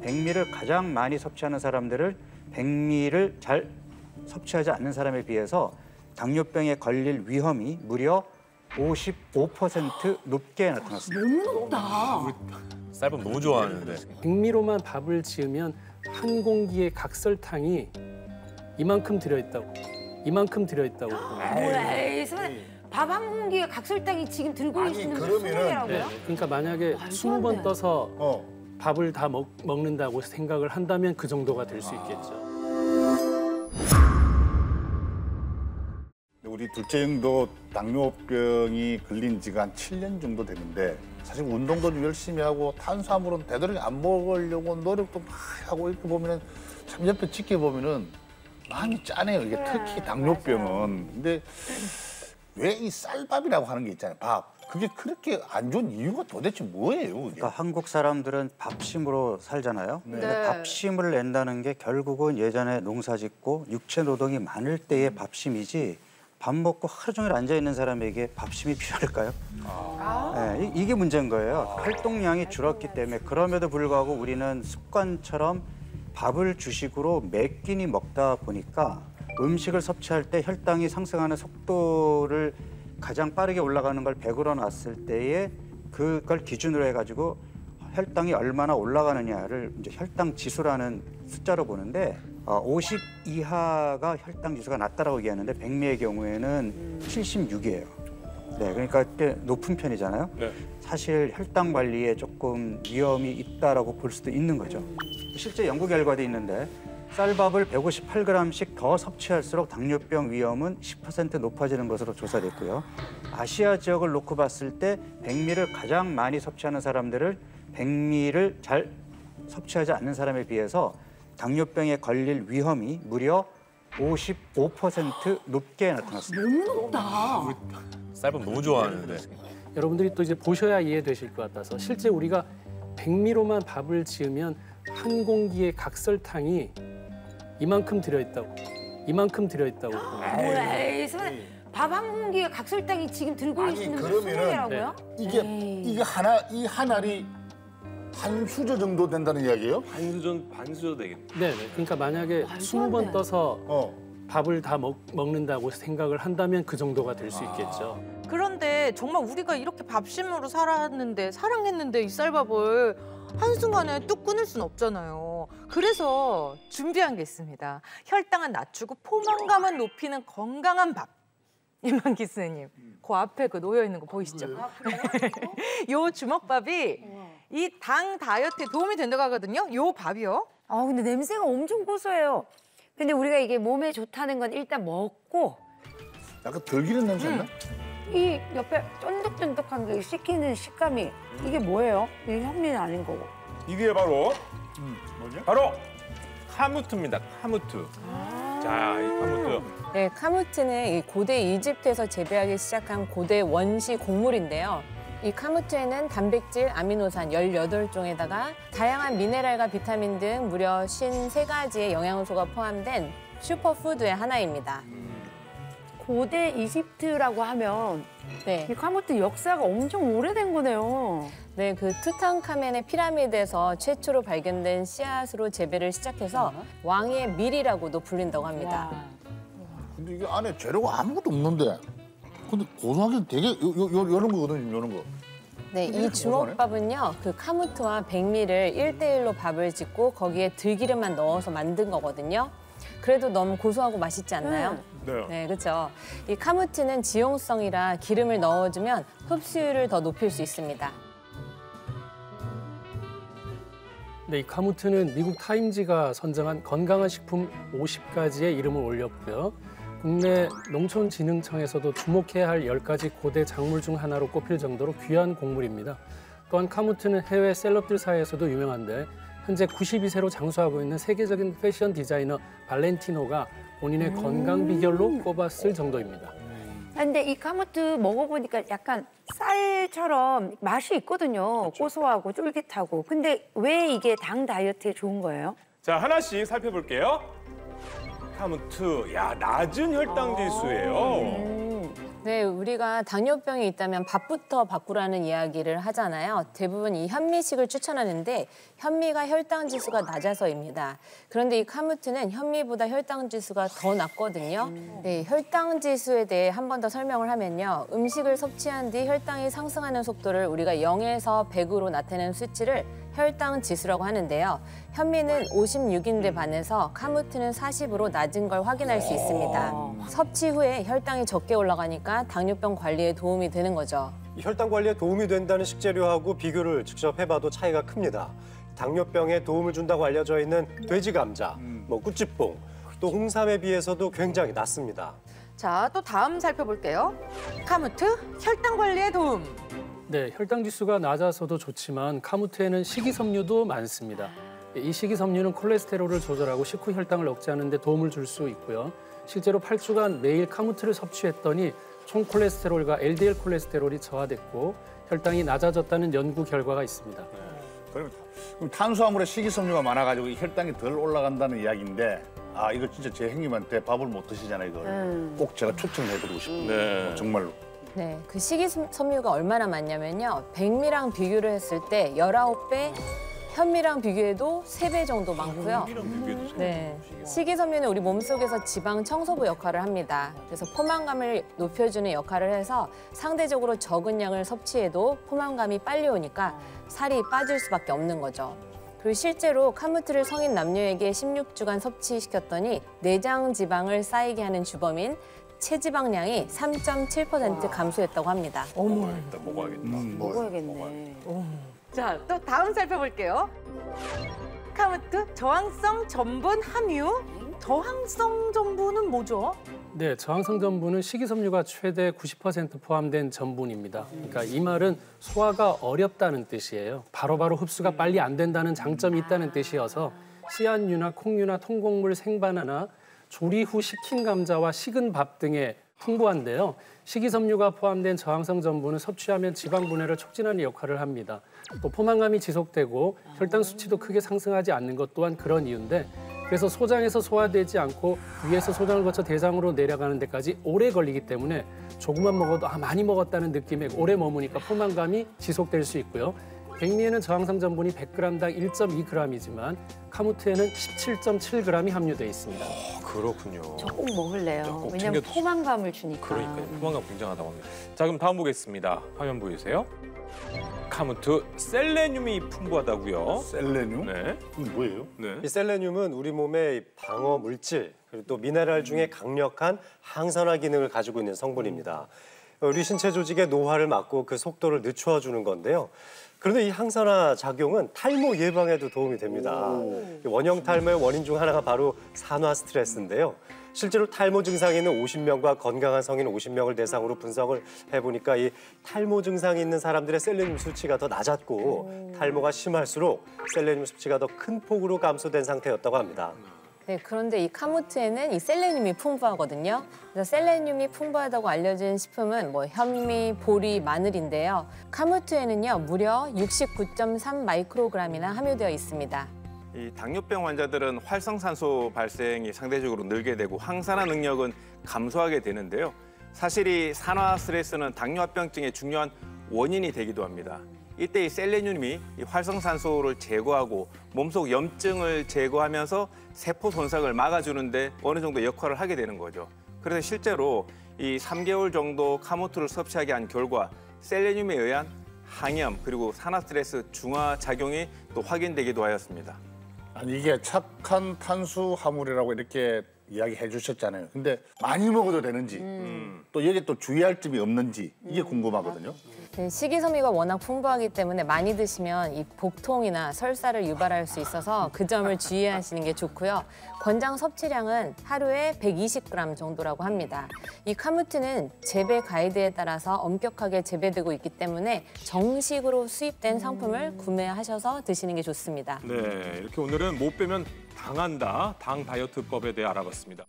백미를 가장 많이 섭취하는 사람들을 백미를 잘 섭취하지 않는 사람에 비해서 당뇨병에 걸릴 위험이 무려 55% 높게 나타났습니다. 너무 높다. 쌀밥 너무 좋아하는데. 백미로만 밥을 지으면 한 공기의 각설탕이 이만큼 들어있다고. 뭐야, 에이, 밥 한 공기에 각설탕이 지금 들고 계시는 게 수능이라고요? 네, 그러니까 만약에 20번 떠서 밥을 다 먹는다고 생각을 한다면 그 정도가 될 수 있겠죠. 우리 둘째 형도 당뇨병이 걸린 지가 한 7년 정도 됐는데 사실 운동도 좀 열심히 하고 탄수화물은 되도록 안 먹으려고 노력도 막 하고 이렇게 보면은 참 옆에 지켜보면은 마음이 짠해요. 이게 특히 당뇨병은. 근데 왜 이 쌀밥이라고 하는 게 있잖아요. 밥. 그게 그렇게 안 좋은 이유가 도대체 뭐예요? 그게? 그러니까 한국 사람들은 밥심으로 살잖아요. 근데 밥심을 낸다는 게 결국은 예전에 농사 짓고 육체 노동이 많을 때의 밥심이지 밥 먹고 하루 종일 앉아 있는 사람에게 밥심이 필요할까요? 네, 이게 문제인 거예요. 활동량이 줄었기 때문에 그럼에도 불구하고 우리는 습관처럼 밥을 주식으로 매 끼니 먹다 보니까 음식을 섭취할 때 혈당이 상승하는 속도를 가장 빠르게 올라가는 걸 100으로 놨을 때에 그걸 기준으로 해가지고 혈당이 얼마나 올라가느냐를 이제 혈당 지수라는 숫자로 보는데 50 이하가 혈당 지수가 낮다라고 얘기하는데 백미의 경우에는 76이에요. 네, 그러니까 꽤 높은 편이잖아요. 네. 사실 혈당 관리에 조금 위험이 있다라고 볼 수도 있는 거죠. 실제 연구 결과도 있는데 쌀밥을 158g씩 더 섭취할수록 당뇨병 위험은 10% 높아지는 것으로 조사됐고요. 아시아 지역을 놓고 봤을 때 백미를 가장 많이 섭취하는 사람들을 백미를 잘 섭취하지 않는 사람에 비해서 당뇨병에 걸릴 위험이 무려 55% 높게 나타났습니다. 너무 높다. 쌀밥 너무 좋아하는데. 여러분들이 또 이제 보셔야 이해되실 것 같아서 실제 우리가 백미로만 밥을 지으면 한 공기의 각설탕이 이만큼 들어있다고. 뭐야, 에이, 밥 한 공기에 각설탕이 지금 들고 계시는 게 수능이라고요? 이게 이 한 알이 한 수저 정도 된다는 이야기예요? 반수저 되겠네. 네, 그러니까 만약에 20번 떠서 밥을 다 먹는다고 생각을 한다면 그 정도가 될 수 있겠죠. 그런데 정말 우리가 이렇게 밥심으로 살았는데 사랑했는데 이 쌀밥을 한순간에 뚝 끊을 순 없잖아요. 그래서 준비한 게 있습니다. 혈당은 낮추고 포만감은 높이는 건강한 밥. 이만기 선생님, 그 앞에 그 놓여 있는 거 보이시죠? 요 주먹밥이 이 당 다이어트에 도움이 된다고 하거든요. 요 밥이요. 아, 근데 냄새가 엄청 고소해요. 근데 우리가 이게 몸에 좋다는 건 일단 먹고 약간 덜기는 냄새 나? 이 옆에 쫀득쫀득한 게 씹히는 식감이 이게 뭐예요? 이게 현미는 아닌 거고. 이게 바로 뭐냐? 바로 카무트입니다. 카무트. 자, 이 카무트. 네, 카무트는 이 고대 이집트에서 재배하기 시작한 고대 원시 곡물인데요. 이 카무트에는 단백질, 아미노산 18종에다가 다양한 미네랄과 비타민 등 무려 53가지의 영양소가 포함된 슈퍼푸드의 하나입니다. 고대 이집트라고 하면 네. 이 카모트 역사가 엄청 오래된 거네요. 네, 그 투탕카멘의 피라미드에서 최초로 발견된 씨앗으로 재배를 시작해서 왕의 밀이라고도 불린다고 합니다. 근데 이게 안에 재료가 아무것도 없는데 근데 고소하긴 되게 요런 거거든요, 요런 거. 네, 이 주먹밥은요, 그 카무트와 백미를 1대1로 밥을 짓고 거기에 들기름만 넣어서 만든 거거든요. 그래도 너무 고소하고 맛있지 않나요? 네. 네, 그렇죠. 이 카무트는 지용성이라 기름을 넣어주면 흡수율을 더 높일 수 있습니다. 네, 이 카무트는 미국 타임지가 선정한 건강한 식품 50가지의 이름을 올렸고요. 국내 농촌진흥청에서도 주목해야 할 10가지 고대 작물 중 하나로 꼽힐 정도로 귀한 곡물입니다. 또한 카무트는 해외 셀럽들 사이에서도 유명한데 현재 92세로 장수하고 있는 세계적인 패션 디자이너 발렌티노가 본인의 건강 비결로 꼽았을 정도입니다. 근데 이 카모트 먹어보니까 약간 쌀처럼 맛이 있거든요. 그렇죠. 고소하고 쫄깃하고. 근데 왜 이게 당 다이어트에 좋은 거예요? 자, 하나씩 살펴볼게요. 카무트, 야, 낮은 혈당 지수예요. 네, 우리가 당뇨병이 있다면 밥부터 바꾸라는 이야기를 하잖아요. 대부분 이 현미식을 추천하는데 현미가 혈당 지수가 낮아서입니다. 그런데 이 카무트는 현미보다 혈당 지수가 더 낮거든요. 네, 혈당 지수에 대해 한 번 더 설명을 하면요. 음식을 섭취한 뒤 혈당이 상승하는 속도를 우리가 0에서 100으로 나타내는 수치를 혈당 지수라고 하는데요. 현미는 56인데 반해서 카무트는 40으로 낮은 걸 확인할 수 있습니다. 섭취 후에 혈당이 적게 올라가니까 당뇨병 관리에 도움이 되는 거죠. 혈당 관리에 도움이 된다는 식재료하고 비교를 직접 해봐도 차이가 큽니다. 당뇨병에 도움을 준다고 알려져 있는 돼지 감자, 꾸찌뽕, 또 홍삼에 비해서도 굉장히 낮습니다. 자, 또 다음 살펴볼게요. 카무트, 혈당 관리에 도움. 네, 혈당 지수가 낮아서도 좋지만 카무트에는 식이섬유도 많습니다. 이 식이섬유는 콜레스테롤을 조절하고 식후 혈당을 억제하는 데 도움을 줄 수 있고요. 실제로 8주간 매일 카무트를 섭취했더니 총 콜레스테롤과 LDL 콜레스테롤이 저하됐고 혈당이 낮아졌다는 연구 결과가 있습니다. 그럼 탄수화물에 식이섬유가 많아가지고 이 혈당이 덜 올라간다는 이야기인데 이거 진짜 제 형님한테 밥을 못 드시잖아요. 이걸 꼭 제가 추천해드리고 싶어요. 네. 정말로. 네, 그 식이섬유가 얼마나 많냐면요. 백미랑 비교를 했을 때 19배, 현미랑 비교해도 3배 정도 많고요. 네, 식이섬유는 우리 몸속에서 지방 청소부 역할을 합니다. 그래서 포만감을 높여주는 역할을 해서 상대적으로 적은 양을 섭취해도 포만감이 빨리 오니까 살이 빠질 수밖에 없는 거죠. 그리고 실제로 카무트를 성인 남녀에게 16주간 섭취시켰더니 내장 지방을 쌓이게 하는 주범인 체지방량이 3.7% 감소했다고 합니다. 먹어야겠다, 먹어야겠다. 먹어야겠네. 자, 또 다음 살펴볼게요. 카무트, 저항성 전분 함유. 저항성 전분은 뭐죠? 네, 저항성 전분은 식이섬유가 최대 90% 포함된 전분입니다. 그러니까 이 말은 소화가 어렵다는 뜻이에요. 바로바로 흡수가 빨리 안 된다는 장점이 있다는 뜻이어서 씨앗류나 콩류나 통곡물 생바나나 조리 후 식힌 감자와 식은 밥 등에 풍부한데요. 식이섬유가 포함된 저항성 전분은 섭취하면 지방 분해를 촉진하는 역할을 합니다. 또 포만감이 지속되고 혈당 수치도 크게 상승하지 않는 것 또한 그런 이유인데 그래서 소장에서 소화되지 않고 위에서 소장을 거쳐 대장으로 내려가는 데까지 오래 걸리기 때문에 조금만 먹어도 많이 먹었다는 느낌에 오래 머무니까 포만감이 지속될 수 있고요. 백미에는 저항성 전분이 100g당 1.2g이지만 카무트에는 17.7g이 함유되어 있습니다. 그렇군요. 저 꼭 먹을래요. 꼭 왜냐면 챙겨 포만감을 주니까. 그러니까요. 포만감 굉장하다고 합니다. 자, 그럼 다음 보겠습니다. 화면 보이세요? 카무트, 셀레늄이 풍부하다고요? 셀레늄? 네. 이게 뭐예요? 네. 이 셀레늄은 우리 몸의 방어 물질, 그리고 또 미네랄 중에 강력한 항산화 기능을 가지고 있는 성분입니다. 우리 신체 조직의 노화를 막고 그 속도를 늦춰주는 건데요. 그런데 이 항산화 작용은 탈모 예방에도 도움이 됩니다. 원형 탈모의 원인 중 하나가 바로 산화 스트레스인데요. 실제로 탈모 증상이 있는 50명과 건강한 성인 50명을 대상으로 분석을 해보니까 이 탈모 증상이 있는 사람들의 셀레늄 수치가 더 낮았고 탈모가 심할수록 셀레늄 수치가 더 큰 폭으로 감소된 상태였다고 합니다. 네, 그런데 이 카무트에는 이 셀레늄이 풍부하거든요. 그래서 셀레늄이 풍부하다고 알려진 식품은 현미, 보리, 마늘인데요. 카무트에는요, 무려 69.3 마이크로그램이나 함유되어 있습니다. 이 당뇨병 환자들은 활성산소 발생이 상대적으로 늘게 되고 항산화 능력은 감소하게 되는데요. 사실 이 산화 스트레스는 당뇨합병증의 중요한 원인이 되기도 합니다. 이때 이 셀레늄이 이 활성산소를 제거하고 몸속 염증을 제거하면서 세포 손상을 막아주는데 어느 정도 역할을 하게 되는 거죠. 그래서 실제로 이 3개월 정도 카무트를 섭취하게 한 결과 셀레늄에 의한 항염 그리고 산화 스트레스 중화 작용이 또 확인되기도 하였습니다. 아니 이게 착한 탄수화물이라고 이렇게 이야기해 주셨잖아요. 근데 많이 먹어도 되는지 또 여기 또 주의할 점이 없는지 이게 궁금하거든요. 네, 식이섬유가 워낙 풍부하기 때문에 많이 드시면 이 복통이나 설사를 유발할 수 있어서 그 점을 주의하시는 게 좋고요. 권장 섭취량은 하루에 120g 정도라고 합니다. 이 카무트는 재배 가이드에 따라서 엄격하게 재배되고 있기 때문에 정식으로 수입된 상품을 구매하셔서 드시는 게 좋습니다. 네, 이렇게 오늘은 못 빼면 당한다, 당 다이어트법에 대해 알아봤습니다.